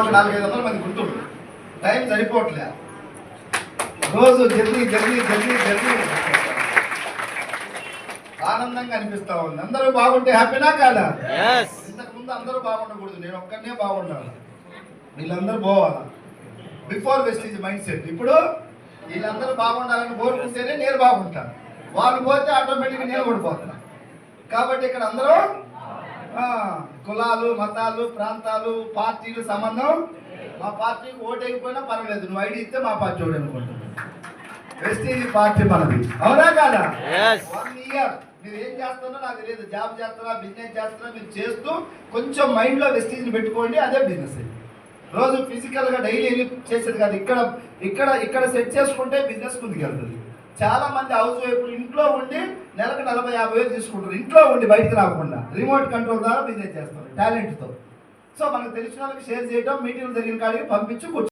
ఒక 400-500 మంది గుర్తుండ్రు. టైం సరిపోవట్లే. రోజు జల్దీ జల్దీ జల్దీ జల్దీ ఆనందంగా అనిపిస్తా ఉంది. అందరూ బాగుంటే హ్యాపీనా కాదా? ఇంతకుముందు అందరూ బాగుండకూడదు, నేను ఒక్కనే బాగుండాలి, వీళ్ళందరూ పోవాలా. Before Vestige mind set. ఇప్పుడు వీళ్ళందరూ బాగుండాలని కోరుకుంటేనే నేను బాగుంటాను, వాళ్ళు పోతే ఆటోమేటిక్గా నేను కూడా పోతాను. కాబట్టి ఇక్కడ అందరూ కులాలు, మతాలు, ప్రాంతాలు, పార్టీలు సంబంధం. మా పార్టీకి ఓటేకపోయినా పర్వాలేదు, నువ్వు ఐడి ఇస్తే మా పార్టీ ఓడి అనుకుంటున్నాను. వెస్టీజ్ పార్టీ మనది, అవునా కాదా? 1 ఇయర్ మీరు ఏం చేస్తారో నాకు తెలియదు, జాబ్ చేస్తారా, బిజినెస్ చేస్తారా, మీరు చేస్తూ కొంచెం మైండ్లో వెస్టీజ్ని పెట్టుకోండి, అదే బిజినెస్. రోజు ఫిజికల్గా డైలీ చేసేది కాదు, ఇక్కడ ఇక్కడ ఇక్కడ సెట్ చేసుకుంటే బిజినెస్ ముందుకు వెళ్తుంది. చాలా మంది హౌస్ వైఫ్లు ఇంట్లో ఉండి నెలకు 40-50 వేలు తీసుకుంటారు, ఇంట్లో ఉండి బయటకు రాకుండా రిమోట్ కంట్రోల్ ద్వారా బిజినెస్ చేస్తారు టాలెంట్తో. సో మనకు తెలిసిన వాళ్ళకి షేర్ చేయడం, మీటింగ్లు జరిగిన కాడికి పంపించి